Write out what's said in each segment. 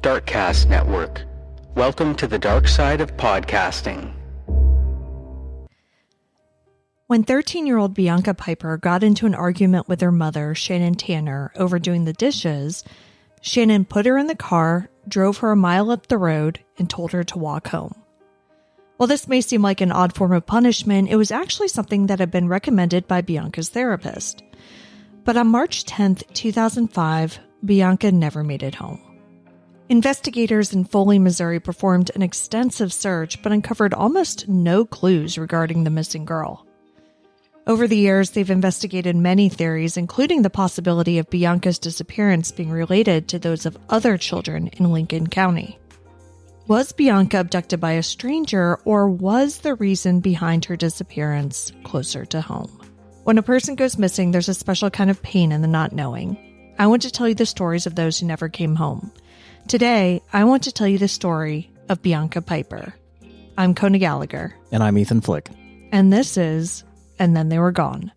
Darkcast Network. Welcome to the dark side of podcasting. When 13-year-old Bianca Piper got into an argument with her mother, Shannon Tanner, over doing the dishes, Shannon put her in the car, drove her a mile up the road, and told her to walk home. While this may seem like an odd form of punishment, it was actually something that had been recommended by Bianca's therapist. But on March 10th, 2005, Bianca never made it home. Investigators in Foley, Missouri performed an extensive search but uncovered almost no clues regarding the missing girl. Over the years, they've investigated many theories, including the possibility of Bianca's disappearance being related to those of other children in Lincoln County. Was Bianca abducted by a stranger, or was the reason behind her disappearance closer to home? When a person goes missing, there's a special kind of pain in the not knowing. I want to tell you the stories of those who never came home. Today, I want to tell you the story of Bianca Piper. I'm Kona Gallagher. And I'm Ethan Flick. And this is And Then They Were Gone.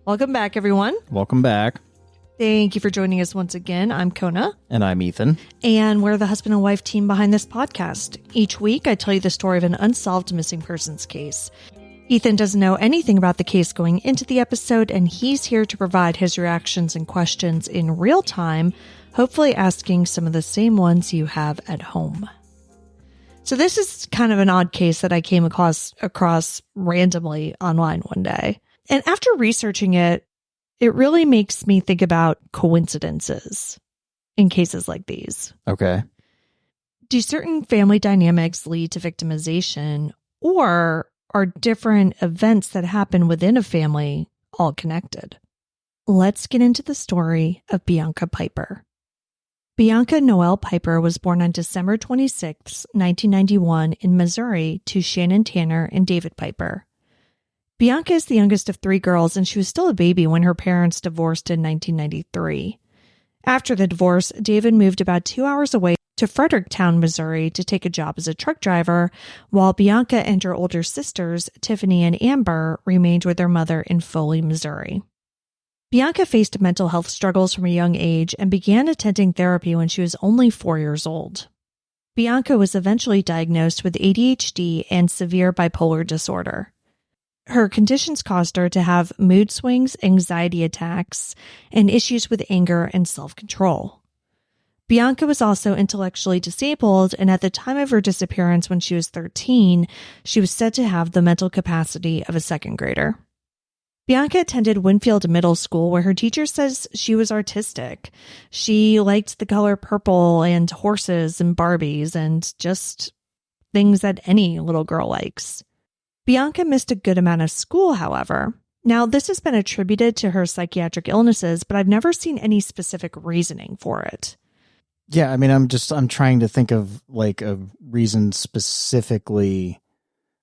Welcome back, everyone. Welcome back. Thank you for joining us once again. I'm Kona. And I'm Ethan. And we're the husband and wife team behind this podcast. Each week, I tell you the story of an unsolved missing persons case. Ethan doesn't know anything about the case going into the episode, and he's here to provide his reactions and questions in real time, hopefully asking some of the same ones you have at home. So this is kind of an odd case that I came across randomly online one day. And after researching it, it really makes me think about coincidences in cases like these. Okay. Do certain family dynamics lead to victimization, or are different events that happen within a family all connected? Let's get into the story of Bianca Piper. Bianca Noelle Piper was born on December 26, 1991 in Missouri to Shannon Tanner and David Piper. Bianca is the youngest of three girls, and she was still a baby when her parents divorced in 1993. After the divorce, David moved about 2 hours away to Fredericktown, Missouri, to take a job as a truck driver, while Bianca and her older sisters, Tiffany and Amber, remained with their mother in Foley, Missouri. Bianca faced mental health struggles from a young age and began attending therapy when she was only 4 years old. Bianca was eventually diagnosed with ADHD and severe bipolar disorder. Her conditions caused her to have mood swings, anxiety attacks, and issues with anger and self-control. Bianca was also intellectually disabled, and at the time of her disappearance when she was 13, she was said to have the mental capacity of a second grader. Bianca attended Winfield Middle School, where her teacher says she was artistic. She liked the color purple and horses and Barbies and just things that any little girl likes. Bianca missed a good amount of school, however. Now, this has been attributed to her psychiatric illnesses, but I've never seen any specific reasoning for it. Yeah, I mean, I'm trying to think of like a reason specifically.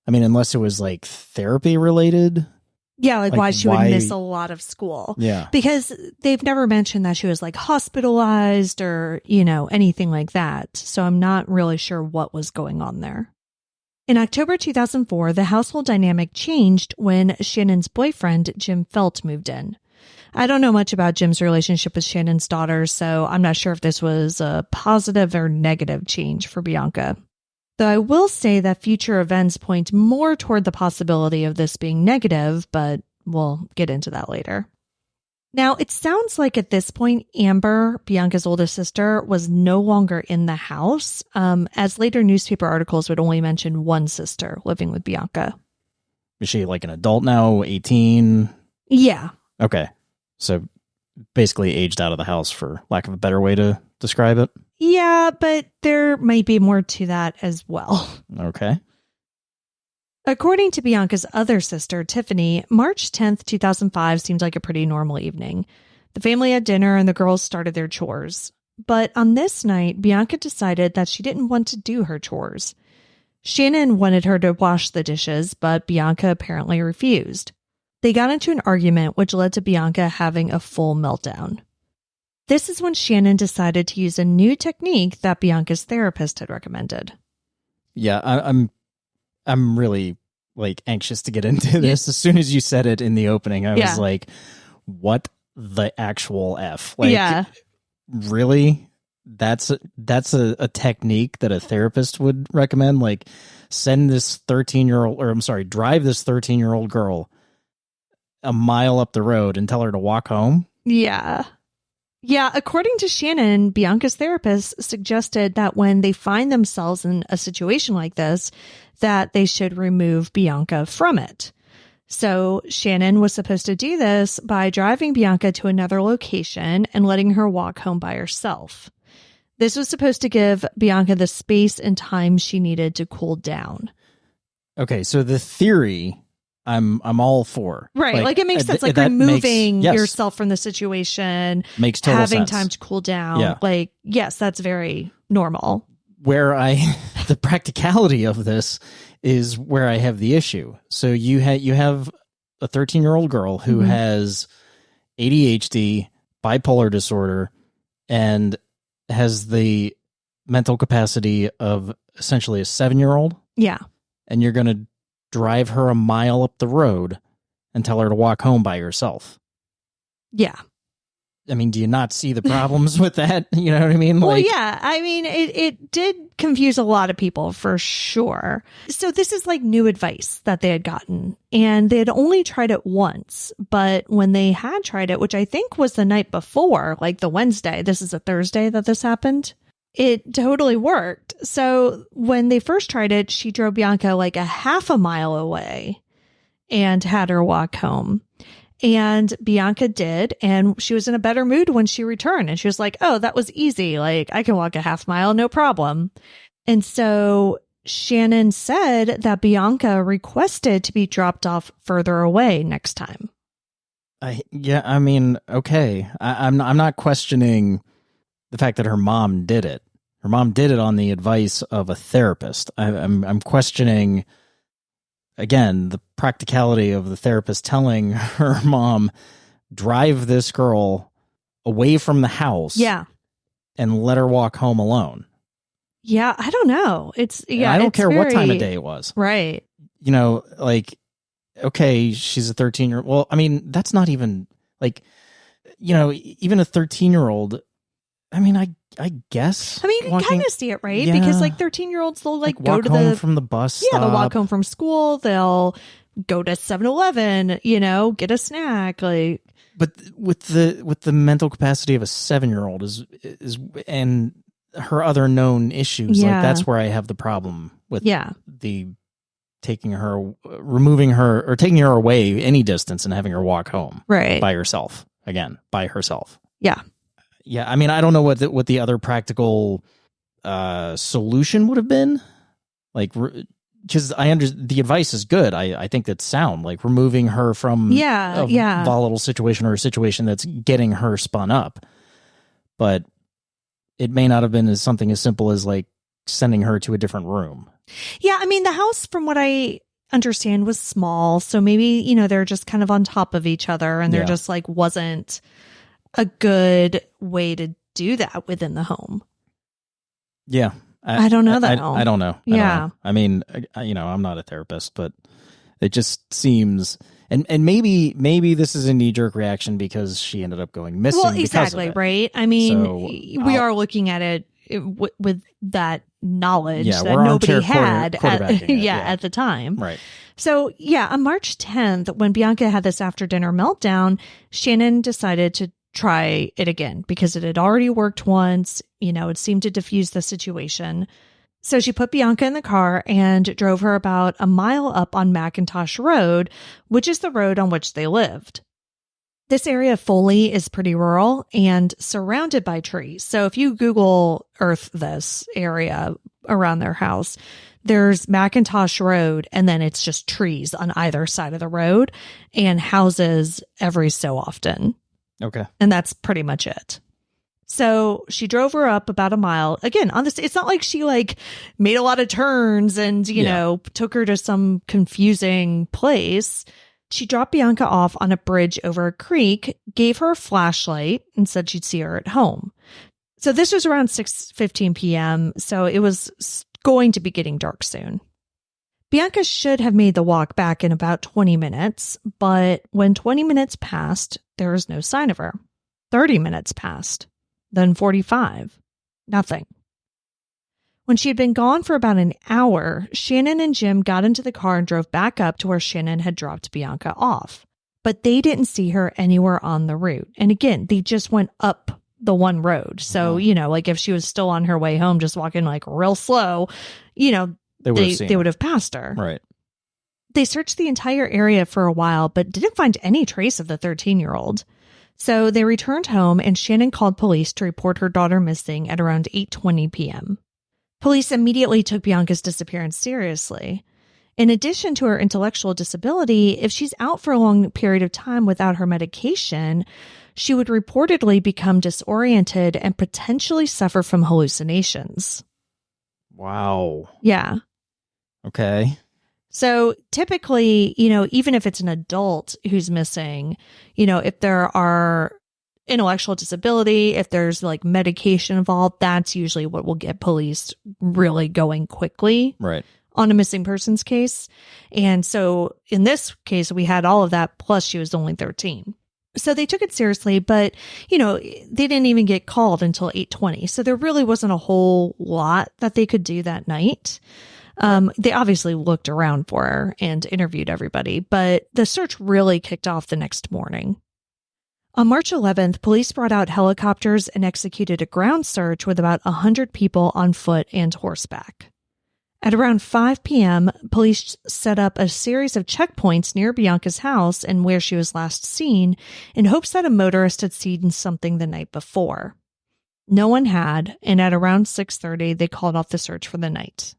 I mean, unless it was like therapy related. Yeah, like why she would miss a lot of school. Yeah. Because they've never mentioned that she was like hospitalized or, anything like that. So I'm not really sure what was going on there. In October 2004, the household dynamic changed when Shannon's boyfriend, Jim Felt, moved in. I don't know much about Jim's relationship with Shannon's daughter, so I'm not sure if this was a positive or negative change for Bianca. Though I will say that future events point more toward the possibility of this being negative, but we'll get into that later. Now, it sounds like at this point, Amber, Bianca's oldest sister, was no longer in the house, as later newspaper articles would only mention one sister living with Bianca. Is she like an adult now, 18? Yeah. Okay. So basically aged out of the house, for lack of a better way to describe it. Yeah, but there might be more to that as well. Okay. According to Bianca's other sister, Tiffany, March 10th, 2005 seemed like a pretty normal evening. The family had dinner and the girls started their chores. But on this night, Bianca decided that she didn't want to do her chores. Shannon wanted her to wash the dishes, but Bianca apparently refused. They got into an argument, which led to Bianca having a full meltdown. This is when Shannon decided to use a new technique that Bianca's therapist had recommended. Yeah, I'm really like anxious to get into this. As soon as you said it in the opening, I was like, what the actual F? Like, really? That's a technique that a therapist would recommend? Like, drive this 13-year-old girl a mile up the road and tell her to walk home? Yeah. Yeah, according to Shannon, Bianca's therapist suggested that when they find themselves in a situation like this, that they should remove Bianca from it. So Shannon was supposed to do this by driving Bianca to another location and letting her walk home by herself. This was supposed to give Bianca the space and time she needed to cool down. Okay, so the theory I'm all for. Right, like it makes sense. Like removing yourself from the situation, makes total having sense. Time to cool down. Yeah. Like, yes, that's very normal. Where the practicality of this is where I have the issue. So you have a 13-year-old girl who has ADHD, bipolar disorder, and has the mental capacity of essentially a 7-year-old. Yeah. And you're going to drive her a mile up the road and tell her to walk home by herself. Yeah. I mean, do you not see the problems with that? You know what I mean? Well, yeah. I mean, it did confuse a lot of people for sure. So this is like new advice that they had gotten, and they had only tried it once. But when they had tried it, which I think was the night before, like the Wednesday, this is a Thursday that this happened, it totally worked. So when they first tried it, she drove Bianca like a half a mile away and had her walk home. And Bianca did, and she was in a better mood when she returned. And she was like, oh, that was easy. Like, I can walk a half mile, no problem. And so Shannon said that Bianca requested to be dropped off further away next time. I mean, okay. I'm not questioning the fact that her mom did it. Her mom did it on the advice of a therapist. I'm questioning, again, the practicality of the therapist telling her mom, drive this girl away from the house. Yeah. And let her walk home alone. Yeah, I don't know. I don't care what time of day it was. Right. You know, like, okay, she's a 13-year-old. Well, I mean, that's not even like, you know, even a 13-year-old. I mean, I guess. I mean, you can kind of see it, right? Yeah. Because like 13-year-olds, they'll like go to home from the bus stop. Yeah, they'll walk home from school. They'll go to 7-Eleven, you know, get a snack. Like, but with the mental capacity of a 7-year-old is and her other known issues, like that's where I have the problem with the taking her, removing her, or taking her away any distance and having her walk home by herself again, by herself. Yeah. Yeah, I mean, I don't know what the other practical solution would have been, like, because the advice is good. I think that's sound, like removing her from a volatile situation or a situation that's getting her spun up. But it may not have been something as simple as like sending her to a different room. Yeah, I mean, the house, from what I understand, was small, so maybe, you know, they're just kind of on top of each other, and there just like wasn't a good way to do that within the home. Yeah. I don't know that. I don't know. I mean, you know, I'm not a therapist, but it just seems, and maybe this is a knee-jerk reaction because she ended up going missing. Well, exactly, right? I mean, we are looking at it with that knowledge that nobody had at the time. Right. So, on March 10th, when Bianca had this after-dinner meltdown, Shannon decided to try it again because it had already worked once. You know, it seemed to diffuse the situation. So she put Bianca in the car and drove her about a mile up on McIntosh Road, which is the road on which they lived. This area of Foley is pretty rural and surrounded by trees. So if you Google Earth this area, around their house. There's Macintosh Road, and then it's just trees on either side of the road and houses every so often. Okay. And that's pretty much it. So she drove her up about a mile. Again, on this, it's not like she made a lot of turns and, you know, took her to some confusing place. She dropped Bianca off on a bridge over a creek, gave her a flashlight, and said she'd see her at home. So this was around 6:15 p.m., so it was going to be getting dark soon. Bianca should have made the walk back in about 20 minutes, but when 20 minutes passed, there was no sign of her. 30 minutes passed, then 45. Nothing. When she had been gone for about an hour, Shannon and Jim got into the car and drove back up to where Shannon had dropped Bianca off. But they didn't see her anywhere on the route. And again, they just went up the one road. So, you know, if she was still on her way home, just walking real slow, you know, they would have passed her. Right. They searched the entire area for a while, but didn't find any trace of the 13-year-old. So they returned home and Shannon called police to report her daughter missing at around 8:20 p.m. Police immediately took Bianca's disappearance seriously. In addition to her intellectual disability, if she's out for a long period of time without her medication, she would reportedly become disoriented and potentially suffer from hallucinations. Wow. Yeah. Okay. So typically, you know, even if it's an adult who's missing, you know, if there are intellectual disability, if there's medication involved, that's usually what will get police really going quickly. Right. On a missing persons case. And so in this case, we had all of that, plus she was only 13. So they took it seriously, but, you know, they didn't even get called until 8:20. So there really wasn't a whole lot that they could do that night. They obviously looked around for her and interviewed everybody, but the search really kicked off the next morning. On March 11th, police brought out helicopters and executed a ground search with about 100 people on foot and horseback. At around 5 p.m., police set up a series of checkpoints near Bianca's house and where she was last seen in hopes that a motorist had seen something the night before. No one had, and at around 6:30, they called off the search for the night.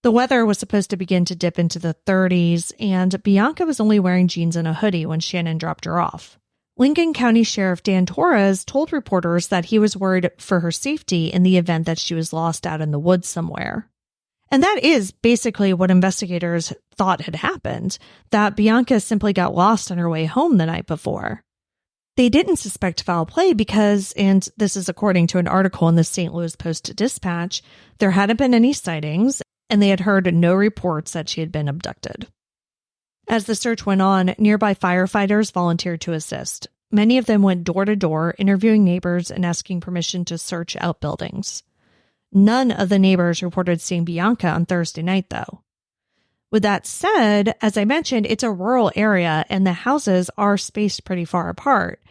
The weather was supposed to begin to dip into the 30s, and Bianca was only wearing jeans and a hoodie when Shannon dropped her off. Lincoln County Sheriff Dan Torres told reporters that he was worried for her safety in the event that she was lost out in the woods somewhere. And that is basically what investigators thought had happened, that Bianca simply got lost on her way home the night before. They didn't suspect foul play because, and this is according to an article in the St. Louis Post-Dispatch, there hadn't been any sightings, and they had heard no reports that she had been abducted. As the search went on, nearby firefighters volunteered to assist. Many of them went door to door, interviewing neighbors and asking permission to search outbuildings. None of the neighbors reported seeing Bianca on Thursday night, though. With that said, as I mentioned, it's a rural area and the houses are spaced pretty far apart.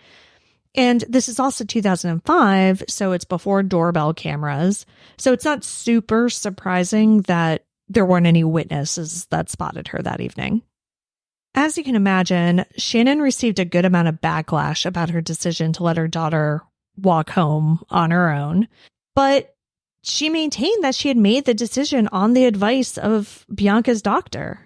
And this is also 2005, so it's before doorbell cameras. So it's not super surprising that there weren't any witnesses that spotted her that evening. As you can imagine, Shannon received a good amount of backlash about her decision to let her daughter walk home on her own. But she maintained that she had made the decision on the advice of Bianca's doctor.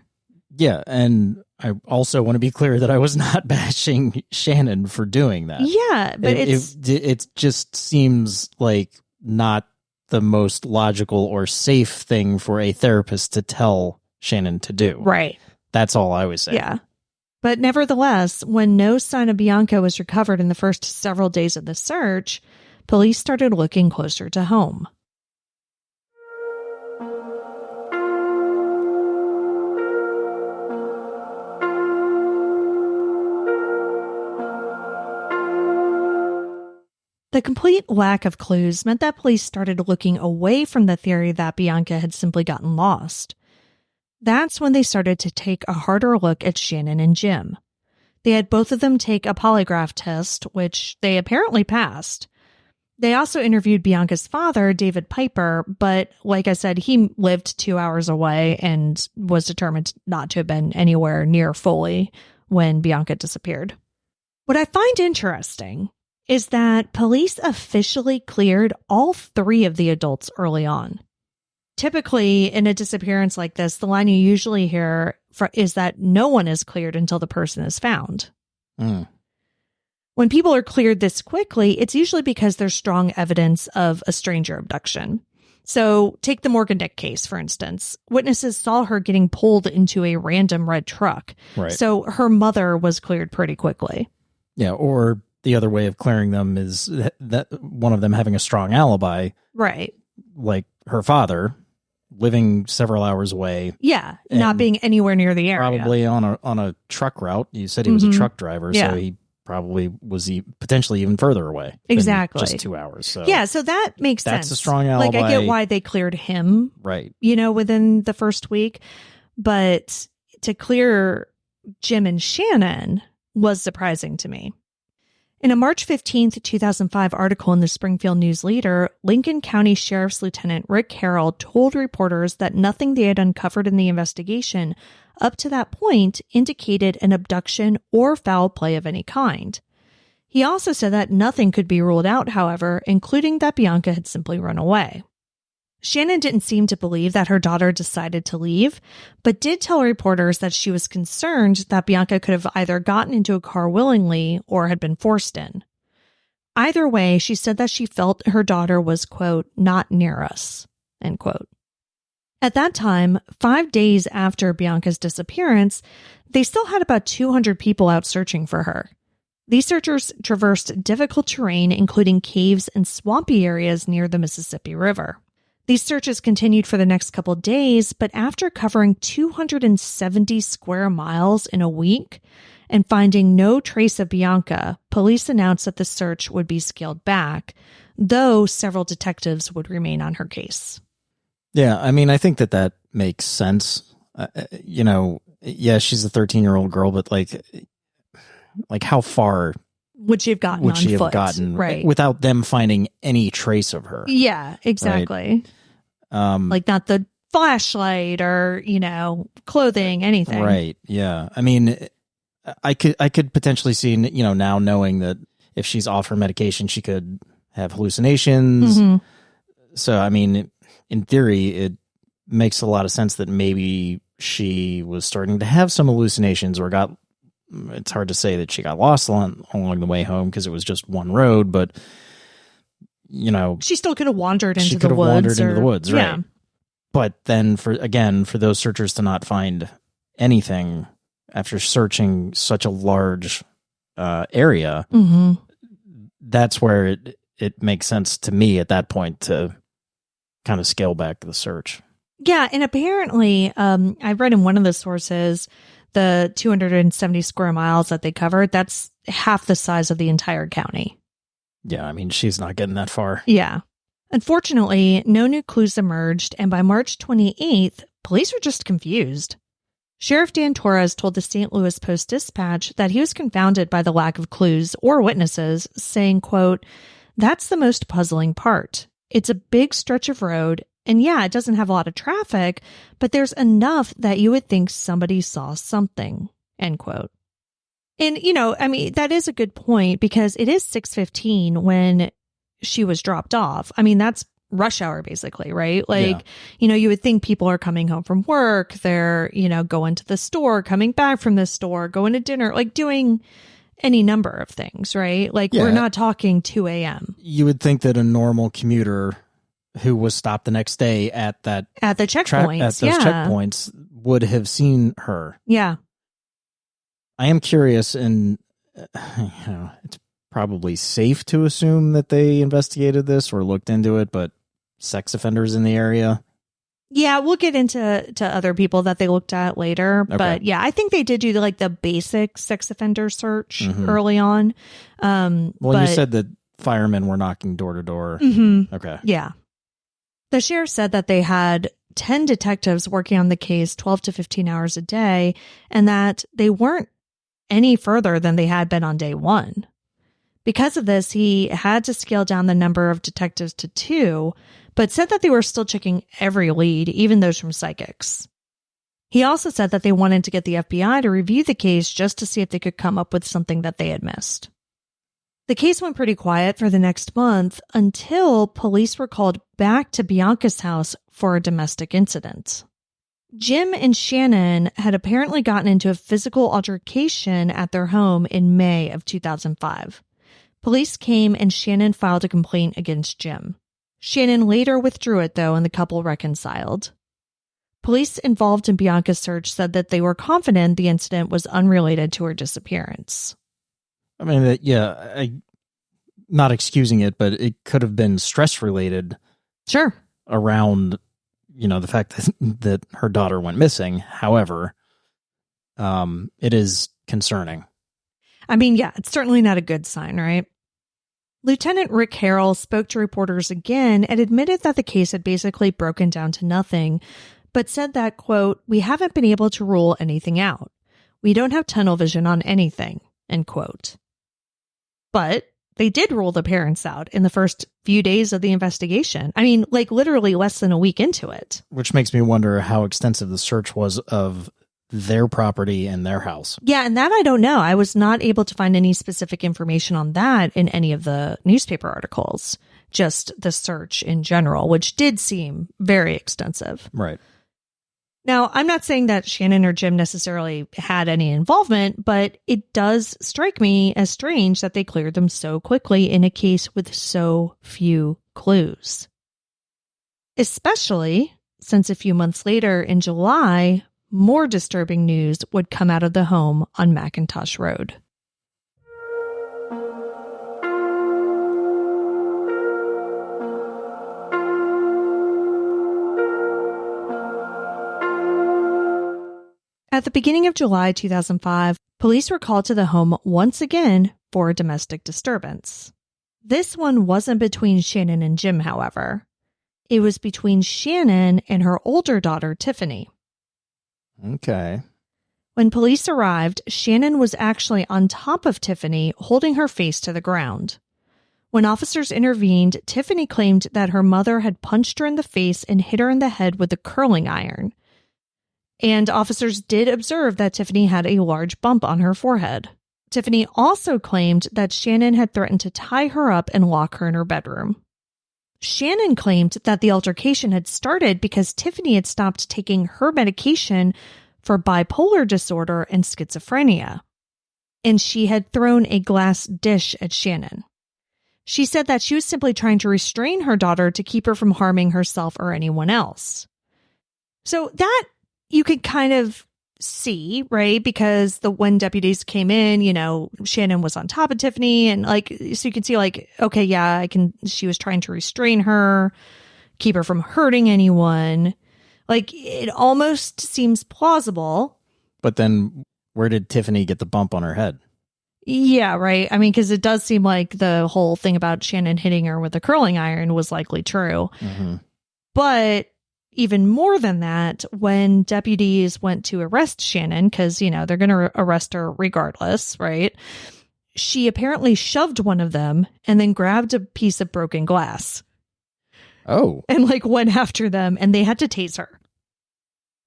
Yeah, and I also want to be clear that I was not bashing Shannon for doing that. Yeah, but it just seems like not the most logical or safe thing for a therapist to tell Shannon to do. Right. That's all I was saying. Yeah. But nevertheless, when no sign of Bianca was recovered in the first several days of the search, police started looking closer to home. The complete lack of clues meant that police started looking away from the theory that Bianca had simply gotten lost. That's when they started to take a harder look at Shannon and Jim. They had both of them take a polygraph test, which they apparently passed. They also interviewed Bianca's father, David Piper, but like I said, he lived 2 hours away and was determined not to have been anywhere near Foley when Bianca disappeared. What I find interesting is that police officially cleared all three of the adults early on. typically in a disappearance like this, the line you usually hear is that no one is cleared until the person is found. When people are cleared this quickly, it's usually because there's strong evidence of a stranger abduction. So take the Morgan Dick case, for instance. Witnesses saw her getting pulled into a random red truck. Right. So her mother was cleared pretty quickly. Yeah, or the other way of clearing them is that one of them having a strong alibi. Right. Like her father, living several hours away. Yeah, not being anywhere near the area. Probably on a truck route. You said he was a truck driver, so he probably was potentially even further away. Exactly. Just 2 hours. So yeah, so that makes sense. That's a strong alibi. Like, I get why they cleared him, right? Within the first week. But to clear Jim and Shannon was surprising to me. In a March 15th, 2005 article in the Springfield News Leader, Lincoln County Sheriff's Lieutenant Rick Carroll told reporters that nothing they had uncovered in the investigation up to that point indicated an abduction or foul play of any kind. He also said that nothing could be ruled out, however, including that Bianca had simply run away. Shannon didn't seem to believe that her daughter decided to leave, but did tell reporters that she was concerned that Bianca could have either gotten into a car willingly or had been forced in. Either way, she said that she felt her daughter was, quote, not near us, end quote. At that time, 5 days after Bianca's disappearance, they still had about 200 people out searching for her. These searchers traversed difficult terrain, including caves and swampy areas near the Mississippi River. These searches continued for the next couple days, but after covering 270 square miles in a week and finding no trace of Bianca, police announced that the search would be scaled back, though several detectives would remain on her case. Yeah, I mean, I think that makes sense. Yeah, she's a 13-year-old girl, but like how far would she have gotten on foot? Right, without them finding any trace of her? Yeah, exactly. Right? Like not the flashlight or clothing, anything. Right. Yeah. I mean, I could potentially see now knowing that if she's off her medication, she could have hallucinations. Mm-hmm. So I mean, in theory, it makes a lot of sense that maybe she was starting to have some hallucinations or it's hard to say that she got lost along the way home because it was just one road, but she still could have wandered into the woods. Right. Yeah. But then for those searchers to not find anything after searching such a large area, mm-hmm. that's where it makes sense to me at that point to kind of scale back the search. Yeah, and apparently, I read in one of the sources, the 270 square miles that they covered, that's half the size of the entire county. Yeah, I mean, she's not getting that far. Yeah. Unfortunately, no new clues emerged, and by March 28th, police were just confused. Sheriff Dan Torres told the St. Louis Post-Dispatch that he was confounded by the lack of clues or witnesses, saying, quote, "That's the most puzzling part. It's a big stretch of road, and yeah, it doesn't have a lot of traffic, but there's enough that you would think somebody saw something," end quote. And, I mean, that is a good point because it is 6:15 when she was dropped off. I mean, that's rush hour basically, right? Like, yeah. You would think people are coming home from work, they're, going to the store, coming back from the store, going to dinner, like doing any number of things, right? Like, we're not talking 2 a.m. You would think that a normal commuter who was stopped the next day at the checkpoints, checkpoints would have seen her. Yeah. I am curious, and it's probably safe to assume that they investigated this or looked into it, but sex offenders in the area. Yeah, we'll get into other people that they looked at later. Okay. But yeah, I think they did do the basic sex offender search early on. You said that firemen were knocking door to door. Mm-hmm. Okay. Yeah. The sheriff said that they had 10 detectives working on the case 12 to 15 hours a day, and that they weren't any further than they had been on day one. Because of this, he had to scale down the number of detectives to 2, but said that they were still checking every lead, even those from psychics. He also said that they wanted to get the FBI to review the case just to see if they could come up with something that they had missed. The case went pretty quiet for the next month until police were called back to Bianca's house for a domestic incident. Jim and Shannon had apparently gotten into a physical altercation at their home in May of 2005. Police came and Shannon filed a complaint against Jim. Shannon later withdrew it, though, and the couple reconciled. Police involved in Bianca's search said that they were confident the incident was unrelated to her disappearance. I mean, not excusing it, but it could have been stress-related. Sure. Around, the fact that her daughter went missing. However, it is concerning. I mean, yeah, it's certainly not a good sign, right? Lieutenant Rick Harrell spoke to reporters again and admitted that the case had basically broken down to nothing, but said that, quote, "We haven't been able to rule anything out. We don't have tunnel vision on anything," end quote. But they did rule the parents out in the first few days of the investigation. I mean, like literally less than a week into it. Which makes me wonder how extensive the search was of their property and their house. Yeah, and that I don't know. I was not able to find any specific information on that in any of the newspaper articles. Just the search in general, which did seem very extensive. Right. Now, I'm not saying that Shannon or Jim necessarily had any involvement, but it does strike me as strange that they cleared them so quickly in a case with so few clues. Especially since a few months later in July, more disturbing news would come out of the home on McIntosh Road. At the beginning of July 2005, police were called to the home once again for a domestic disturbance. This one wasn't between Shannon and Jim, however. It was between Shannon and her older daughter, Tiffany. Okay. When police arrived, Shannon was actually on top of Tiffany, holding her face to the ground. When officers intervened, Tiffany claimed that her mother had punched her in the face and hit her in the head with a curling iron. And officers did observe that Tiffany had a large bump on her forehead. Tiffany also claimed that Shannon had threatened to tie her up and lock her in her bedroom. Shannon claimed that the altercation had started because Tiffany had stopped taking her medication for bipolar disorder and schizophrenia, and she had thrown a glass dish at Shannon. She said that she was simply trying to restrain her daughter to keep her from harming herself or anyone else. So that you could kind of see, right? Because when deputies came in, Shannon was on top of Tiffany and so you can see okay, yeah, she was trying to restrain her, keep her from hurting anyone. It almost seems plausible. But then where did Tiffany get the bump on her head? Yeah, right. I mean, because it does seem like the whole thing about Shannon hitting her with a curling iron was likely true. Mm-hmm. But even more than that, when deputies went to arrest Shannon, because, they're going to arrest her regardless, right? She apparently shoved one of them and then grabbed a piece of broken glass. Oh. And went after them, and they had to tase her.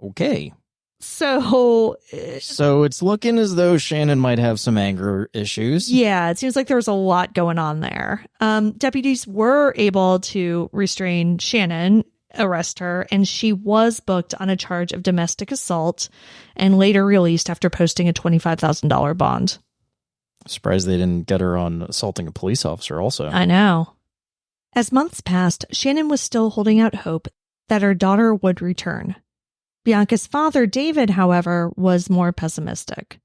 Okay. So it's looking as though Shannon might have some anger issues. Yeah, it seems like there was a lot going on there. Deputies were able to restrain Shannon, arrest her, and she was booked on a charge of domestic assault and later released after posting a $25,000 bond. Surprised they didn't get her on assaulting a police officer also. I know. As months passed, Shannon was still holding out hope that her daughter would return. Bianca's father, David, however, was more pessimistic.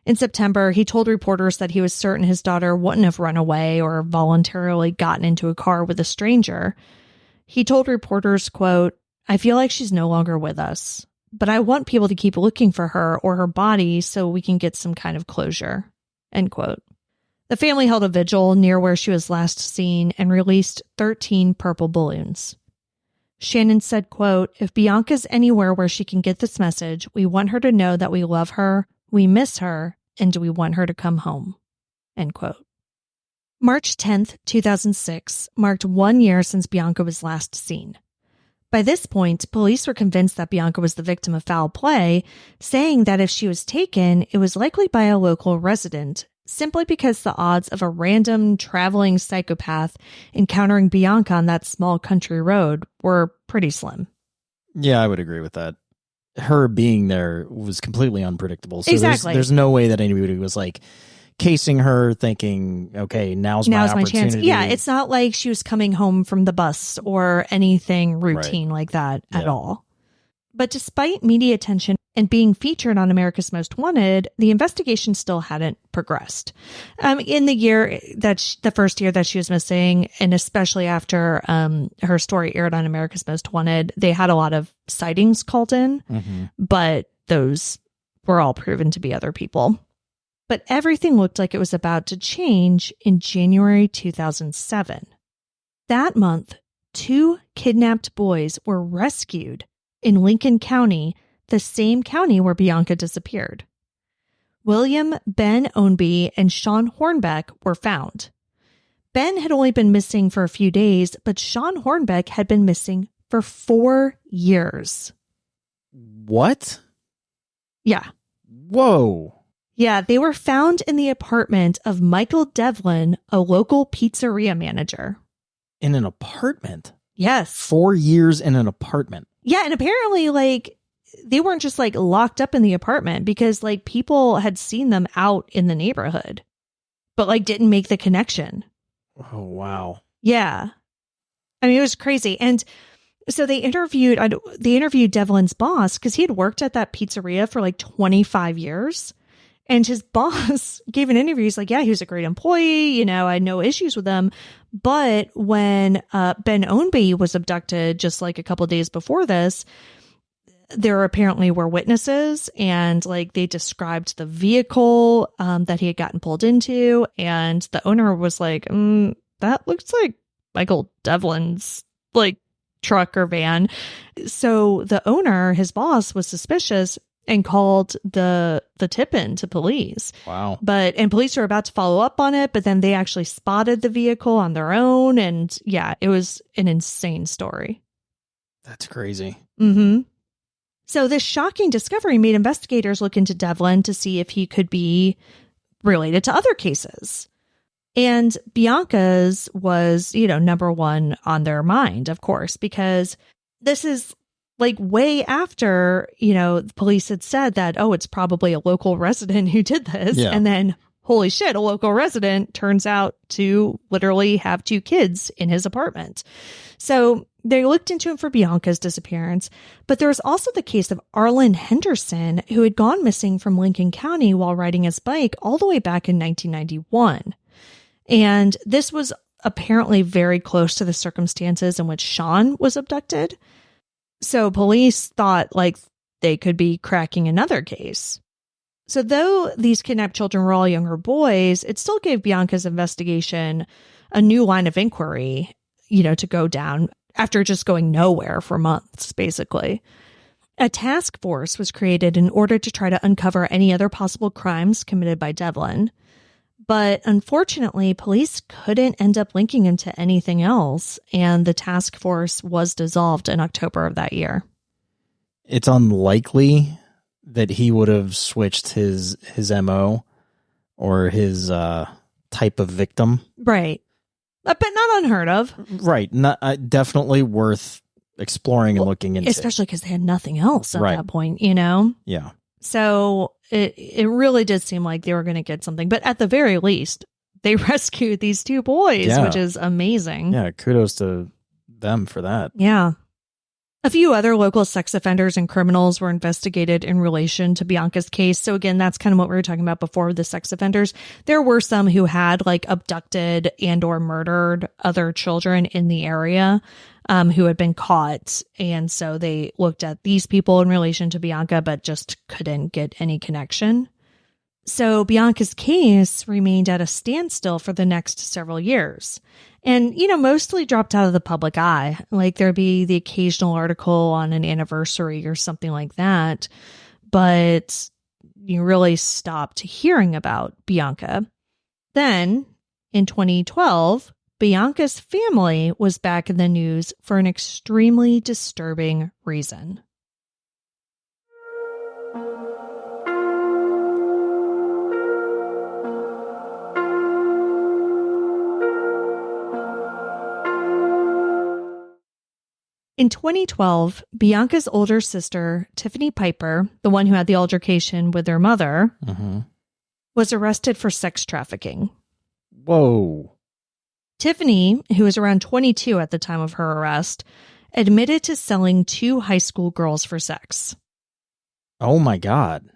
In September, he told reporters that he was certain his daughter wouldn't have run away or voluntarily gotten into a car with a stranger. He told reporters, quote, "I feel like she's no longer with us, but I want people to keep looking for her or her body so we can get some kind of closure," end quote. The family held a vigil near where she was last seen and released 13 purple balloons. Shannon said, quote, "If Bianca's anywhere where she can get this message, we want her to know that we love her, we miss her, and we want her to come home," end quote. March 10th, 2006 marked 1 year since Bianca was last seen. By this point, police were convinced that Bianca was the victim of foul play, saying that if she was taken, it was likely by a local resident, simply because the odds of a random traveling psychopath encountering Bianca on that small country road were pretty slim. Yeah, I would agree with that. Her being there was completely unpredictable. So Exactly. there's no way that anybody was like casing her thinking, okay, now's my opportunity. chance. Yeah, it's not like she was coming home from the bus or anything routine like that at all. But despite media attention and being featured on America's Most Wanted, the investigation still hadn't progressed. In the first year that she was missing, and especially after her story aired on America's Most Wanted, they had a lot of sightings called in, but those were all proven to be other people. But everything looked like it was about to change in January 2007. That month, 2 kidnapped boys were rescued in Lincoln County, the same county where Bianca disappeared. William Ben Ownby and Sean Hornbeck were found. Ben had only been missing for a few days, but Sean Hornbeck had been missing for 4 years. What? Yeah. Whoa. Yeah, they were found in the apartment of Michael Devlin, a local pizzeria manager. In an apartment? Yes. 4 years in an apartment. Yeah, and apparently, like, they weren't just, like, locked up in the apartment because, like, people had seen them out in the neighborhood, but, like, didn't make the connection. Oh, wow. Yeah. I mean, it was crazy. And so they interviewed Devlin's boss because he had worked at that pizzeria for, like, 25 years. And his boss gave an interview. He's like, yeah, he was a great employee. You know, I had no issues with him. But when Ben Ownby was abducted just like a couple of days before this, there apparently were witnesses, and like they described the vehicle that he had gotten pulled into. And the owner was like, that looks like Michael Devlin's like truck or van. So the owner, his boss, was suspicious and called the tip-in to police. Wow. And police were about to follow up on it, but then they actually spotted the vehicle on their own. And yeah, it was an insane story. That's crazy. Mm-hmm. So this shocking discovery made investigators look into Devlin to see if he could be related to other cases. And Bianca's was, number one on their mind, of course, because this is like way after, the police had said that, oh, it's probably a local resident who did this. Yeah. And then, holy shit, a local resident turns out to literally have 2 kids in his apartment. So they looked into him for Bianca's disappearance. But there was also the case of Arlen Henderson, who had gone missing from Lincoln County while riding his bike all the way back in 1991. And this was apparently very close to the circumstances in which Sean was abducted. So police thought like they could be cracking another case. So though these kidnapped children were all younger boys, it still gave Bianca's investigation a new line of inquiry, to go down after just going nowhere for months, basically. A task force was created in order to try to uncover any other possible crimes committed by Devlin. But unfortunately, police couldn't end up linking him to anything else, and the task force was dissolved in October of that year. It's unlikely that he would have switched his MO or his type of victim. Right. But not unheard of. Right. Not definitely worth exploring and looking into. Especially because they had nothing else at that point, Yeah. So it really did seem like they were going to get something. But at the very least, they rescued these 2 boys, which is amazing. Yeah, kudos to them for that. Yeah. A few other local sex offenders and criminals were investigated in relation to Bianca's case. So again, that's kind of what we were talking about before with the sex offenders. There were some who had like abducted and or murdered other children in the area who had been caught. And so they looked at these people in relation to Bianca, but just couldn't get any connection. So Bianca's case remained at a standstill for the next several years. And, mostly dropped out of the public eye. Like there'd be the occasional article on an anniversary or something like that. But you really stopped hearing about Bianca. Then, in 2012, Bianca's family was back in the news for an extremely disturbing reason. In 2012, Bianca's older sister, Tiffany Piper, the one who had the altercation with her mother, was arrested for sex trafficking. Whoa. Tiffany, who was around 22 at the time of her arrest, admitted to selling 2 high school girls for sex. Oh my God.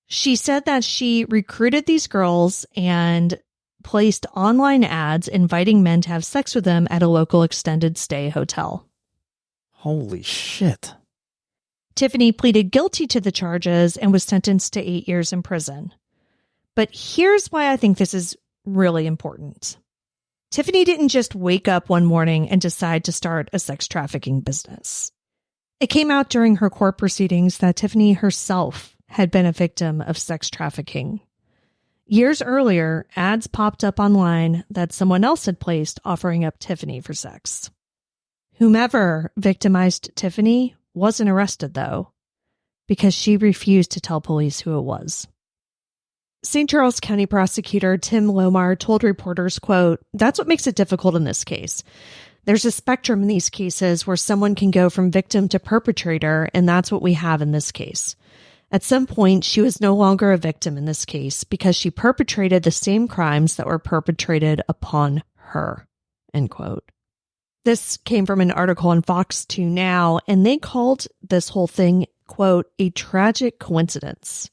She said that she recruited these girls and placed online ads inviting men to have sex with them at a local extended stay hotel. Holy shit. Tiffany pleaded guilty to the charges and was sentenced to 8 years in prison. But here's why I think this is really important. Tiffany didn't just wake up one morning and decide to start a sex trafficking business. It came out during her court proceedings that Tiffany herself had been a victim of sex trafficking. Years earlier, ads popped up online that someone else had placed offering up Tiffany for sex. Whomever victimized Tiffany wasn't arrested, though, because she refused to tell police who it was. St. Charles County prosecutor Tim Lomar told reporters, quote, "That's what makes it difficult in this case. There's a spectrum in these cases where someone can go from victim to perpetrator, and that's what we have in this case. At some point, she was no longer a victim in this case because she perpetrated the same crimes that were perpetrated upon her," end quote. This came from an article on Fox 2 Now, and they called this whole thing, quote, "a tragic coincidence."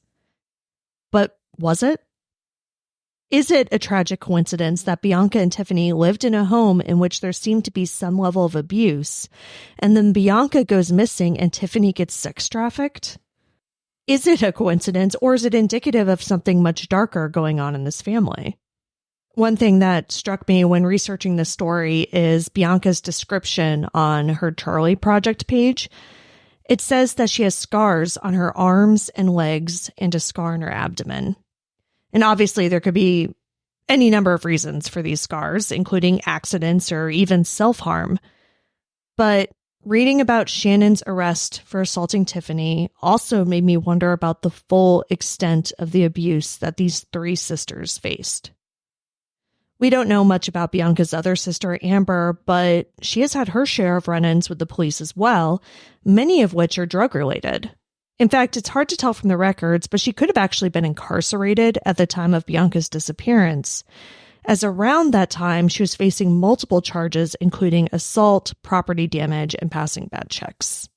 But was it? Is it a tragic coincidence that Bianca and Tiffany lived in a home in which there seemed to be some level of abuse, and then Bianca goes missing and Tiffany gets sex trafficked? Is it a coincidence, or is it indicative of something much darker going on in this family? One thing that struck me when researching this story is Bianca's description on her Charlie Project page. It says that she has scars on her arms and legs and a scar on her abdomen. And obviously there could be any number of reasons for these scars, including accidents or even self-harm. But reading about Shannon's arrest for assaulting Tiffany also made me wonder about the full extent of the abuse that these 3 sisters faced. We don't know much about Bianca's other sister, Amber, but she has had her share of run-ins with the police as well, many of which are drug-related. In fact, it's hard to tell from the records, but she could have actually been incarcerated at the time of Bianca's disappearance, as around that time she was facing multiple charges, including assault, property damage, and passing bad checks.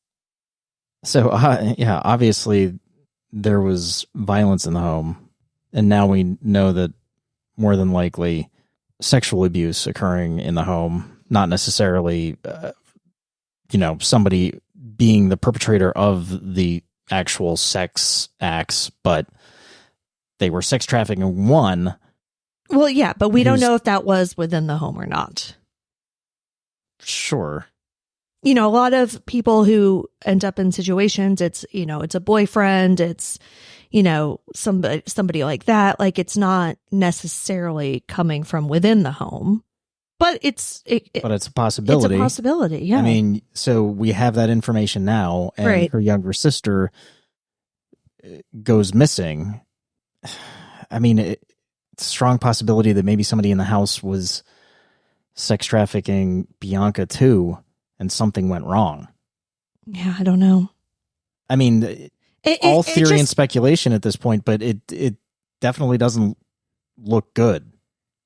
So, yeah, obviously there was violence in the home, and now we know that more than likely sexual abuse occurring in the home, not necessarily, somebody being the perpetrator of the actual sex acts, but they were sex trafficking one. Well, yeah, but we don't know if that was within the home or not. Sure. A lot of people who end up in situations, it's a boyfriend, it's, somebody like that. Like, it's not necessarily coming from within the home, but it's a possibility. It's a possibility. Yeah. I mean, so we have that information now, and right. Her younger sister goes missing. I mean, it's a strong possibility that maybe somebody in the house was sex trafficking Bianca too, and something went wrong. Yeah, I don't know. I mean, all theory and speculation at this point, but it definitely doesn't look good.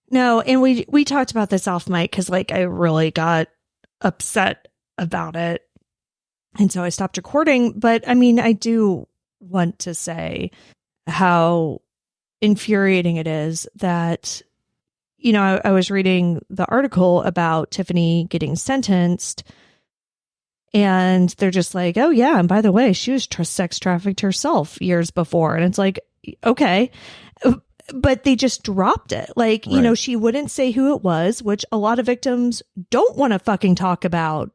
No, and we talked about this off mic because I really got upset about it, and so I stopped recording. But I mean, I do want to say how infuriating it is that I was reading the article about Tiffany getting sentenced. And they're just like, oh, yeah. And by the way, she was sex trafficked herself years before. And it's like, okay. But they just dropped it. Right. She wouldn't say who it was, which a lot of victims don't want to fucking talk about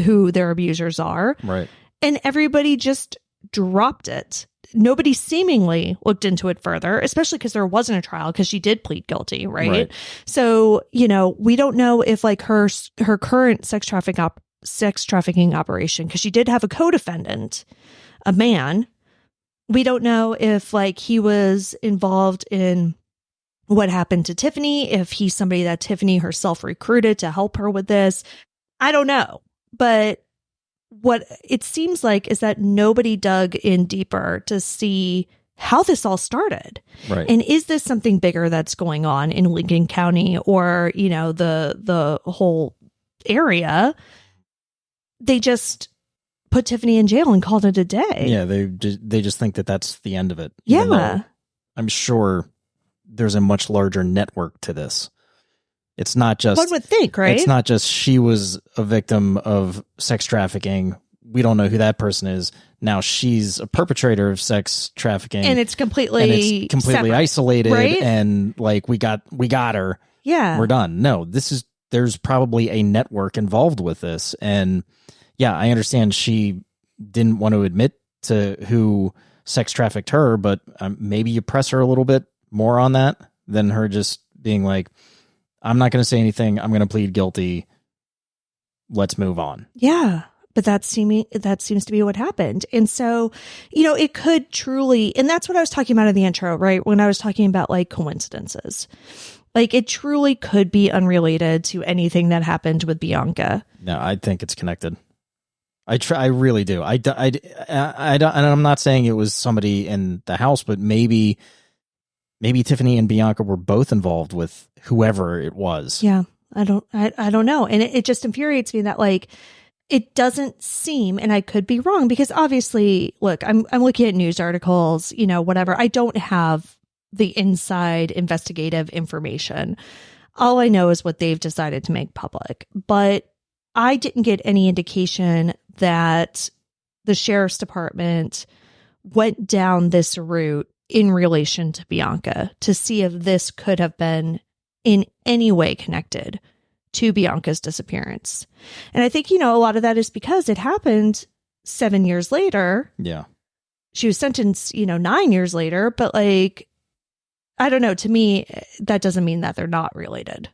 who their abusers are. Right. And everybody just dropped it. Nobody seemingly looked into it further, especially because there wasn't a trial because she did plead guilty. Right. So, we don't know if her current sex trafficking operation, because she did have a co-defendant, a man. We don't know if he was involved in what happened to Tiffany, if he's somebody that Tiffany herself recruited to help her with this. I don't know. But what it seems like is that nobody dug in deeper to see how this all started. Right. And is this something bigger that's going on in Lincoln County or, the whole area? They just put Tiffany in jail and called it a day. Yeah, they just think that that's the end of it. Yeah. I'm sure there's a much larger network to this. It's not just... One would think, right? It's not just she was a victim of sex trafficking. We don't know who that person is. Now she's a perpetrator of sex trafficking. And it's completely separate, isolated. right? And like, we got her. Yeah. We're done. No, there's probably a network involved with this. And yeah, I understand she didn't want to admit to who sex trafficked her, but maybe you press her a little bit more on that than her just being like, I'm not going to say anything. I'm going to plead guilty. Let's move on. Yeah. But that seems to be what happened. And so, it could truly, and that's what I was talking about in the intro, right? When I was talking about like coincidences, like it truly could be unrelated to anything that happened with Bianca. No, I think it's connected. I really do. I don't, and I'm not saying it was somebody in the house, but maybe Tiffany and Bianca were both involved with whoever it was. Yeah. I don't know. And it just infuriates me that like, it doesn't seem, and I could be wrong because obviously, look, I'm looking at news articles, whatever. I don't have the inside investigative information. All I know is what they've decided to make public. But I didn't get any indication that the sheriff's department went down this route in relation to Bianca to see if this could have been in any way connected to Bianca's disappearance. And I think, a lot of that is because it happened 7 years later. Yeah. She was sentenced, 9 years later, but like, I don't know, to me, that doesn't mean that they're not related.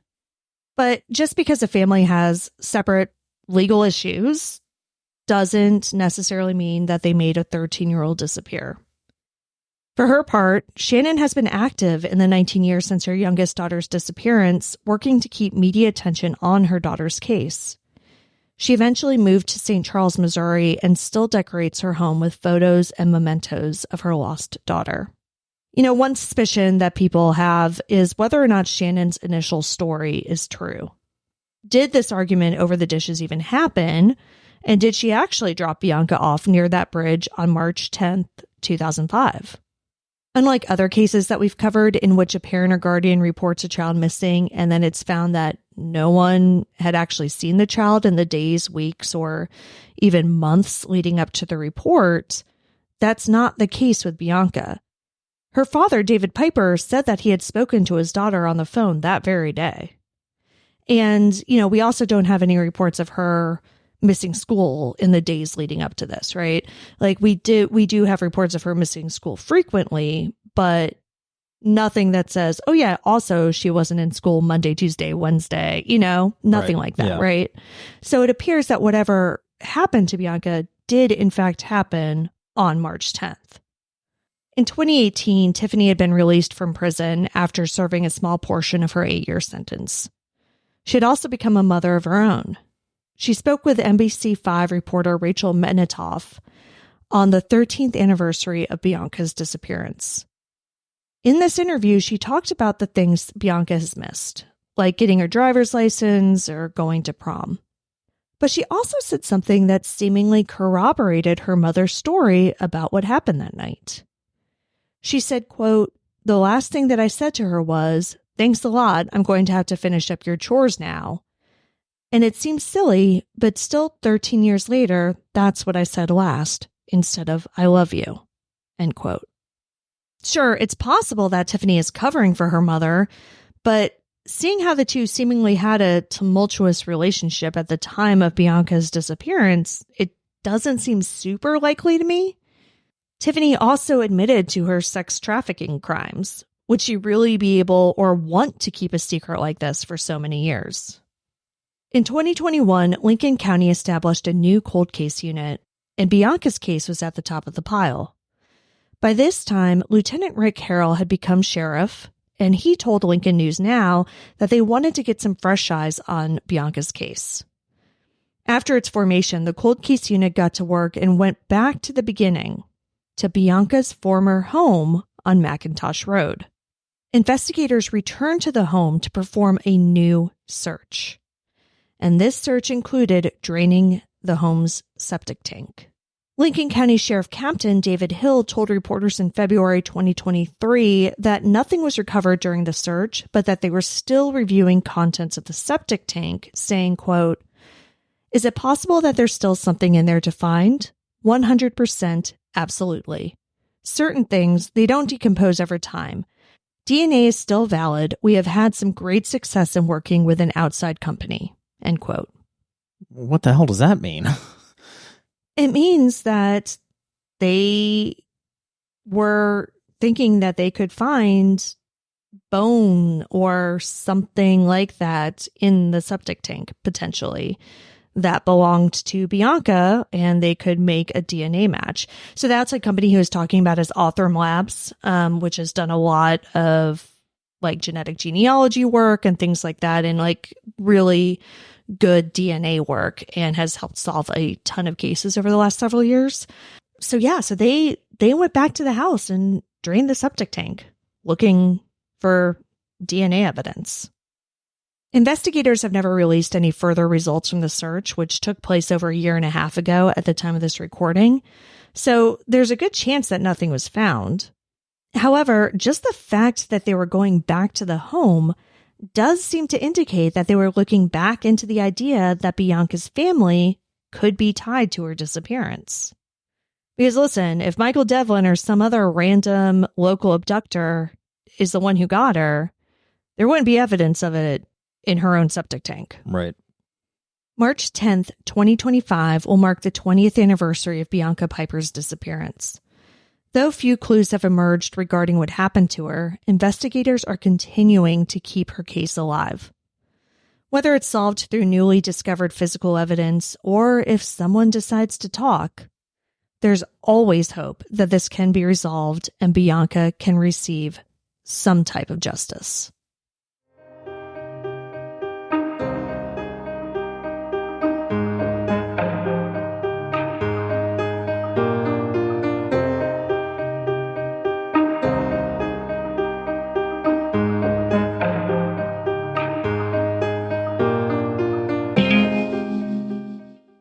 But just because a family has separate legal issues doesn't necessarily mean that they made a 13-year-old disappear. For her part, Shannon has been active in the 19 years since her youngest daughter's disappearance, working to keep media attention on her daughter's case. She eventually moved to St. Charles, Missouri, and still decorates her home with photos and mementos of her lost daughter. One suspicion that people have is whether or not Shannon's initial story is true. Did this argument over the dishes even happen? And did she actually drop Bianca off near that bridge on March 10th, 2005? Unlike other cases that we've covered in which a parent or guardian reports a child missing and then it's found that no one had actually seen the child in the days, weeks, or even months leading up to the report, that's not the case with Bianca. Her father, David Piper, said that he had spoken to his daughter on the phone that very day. And, we also don't have any reports of her missing school in the days leading up to this, right? Like we do have reports of her missing school frequently, but nothing that says, oh yeah, also she wasn't in school Monday, Tuesday, Wednesday, nothing like that, yeah. Right? So it appears that whatever happened to Bianca did in fact happen on March 10th. In 2018, Tiffany had been released from prison after serving a small portion of her 8-year sentence. She had also become a mother of her own. She spoke with NBC5 reporter Rachel Menitoff on the 13th anniversary of Bianca's disappearance. In this interview, she talked about the things Bianca has missed, like getting her driver's license or going to prom. But she also said something that seemingly corroborated her mother's story about what happened that night. She said, quote, "The last thing that I said to her was, 'Thanks a lot, I'm going to have to finish up your chores now.' And it seems silly, but still 13 years later, that's what I said last, instead of 'I love you.'" End quote. Sure, it's possible that Tiffany is covering for her mother, but seeing how the two seemingly had a tumultuous relationship at the time of Bianca's disappearance, it doesn't seem super likely to me. Tiffany also admitted to her sex trafficking crimes. Would she really be able or want to keep a secret like this for so many years? In 2021, Lincoln County established a new cold case unit, and Bianca's case was at the top of the pile. By this time, Lieutenant Rick Harrell had become sheriff, and he told Lincoln News Now that they wanted to get some fresh eyes on Bianca's case. After its formation, the cold case unit got to work and went back to the beginning, to Bianca's former home on McIntosh Road. Investigators returned to the home to perform a new search. And this search included draining the home's septic tank. Lincoln County Sheriff Captain David Hill told reporters in February 2023 that nothing was recovered during the search, but that they were still reviewing contents of the septic tank, saying, quote, "Is it possible that there's still something in there to find? 100%, absolutely. Certain things, they don't decompose over time. DNA is still valid. We have had some great success in working with an outside company." End quote. What the hell does that mean? It means that they were thinking that they could find bone or something like that in the septic tank, potentially, that belonged to Bianca, and they could make a DNA match. So that's a company he was talking about is Authorm Labs, which has done a lot of like genetic genealogy work and things like that, and like really good DNA work, and has helped solve a ton of cases over the last several years. So yeah, so they went back to the house and drained the septic tank looking for DNA evidence. Investigators have never released any further results from the search, which took place over a year and a half ago at the time of this recording. So there's a good chance that nothing was found. However, just the fact that they were going back to the home does seem to indicate that they were looking back into the idea that Bianca's family could be tied to her disappearance. Because listen, if Michael Devlin or some other random local abductor is the one who got her, there wouldn't be evidence of it in her own septic tank. Right. March 10th, 2025 will mark the 20th anniversary of Bianca Piper's disappearance. Though few clues have emerged regarding what happened to her, investigators are continuing to keep her case alive. Whether it's solved through newly discovered physical evidence or if someone decides to talk, there's always hope that this can be resolved and Bianca can receive some type of justice.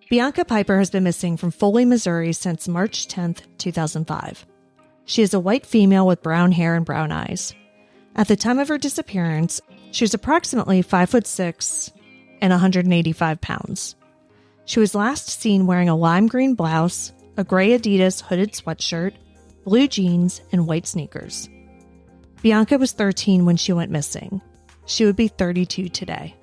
Bianca Piper has been missing from Foley, Missouri since March 10th, 2005. She is a white female with brown hair and brown eyes. At the time of her disappearance, she was approximately 5'6" and 185 pounds. She was last seen wearing a lime green blouse, a gray Adidas hooded sweatshirt, blue jeans, and white sneakers. Bianca was 13 when she went missing. She would be 32 today.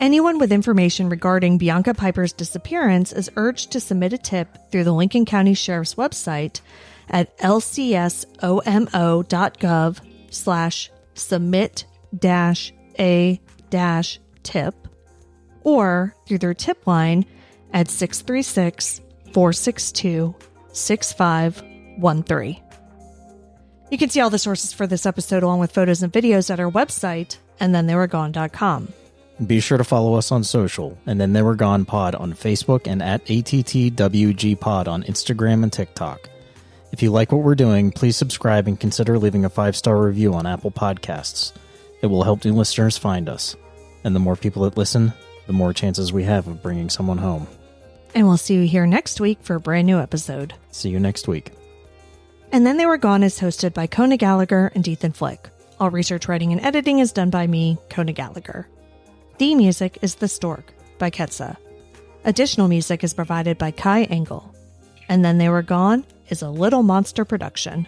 Anyone with information regarding Bianca Piper's disappearance is urged to submit a tip through the Lincoln County Sheriff's website at lcsomo.gov/submit-a-tip or through their tip line at 636-462-6513. You can see all the sources for this episode along with photos and videos at our website, andthentheywegone.com. Be sure to follow us on social, and Then They Were Gone Pod on Facebook and at ATTWG Pod on Instagram and TikTok. If you like what we're doing, please subscribe and consider leaving a 5-star review on Apple Podcasts. It will help new listeners find us. And the more people that listen, the more chances we have of bringing someone home. And we'll see you here next week for a brand new episode. See you next week. And Then They Were Gone is hosted by Kona Gallagher and Ethan Flick. All research, writing, and editing is done by me, Kona Gallagher. Theme music is The Stork by Ketsa. Additional music is provided by Kai Engel. And Then They Were Gone is a Little Monster production.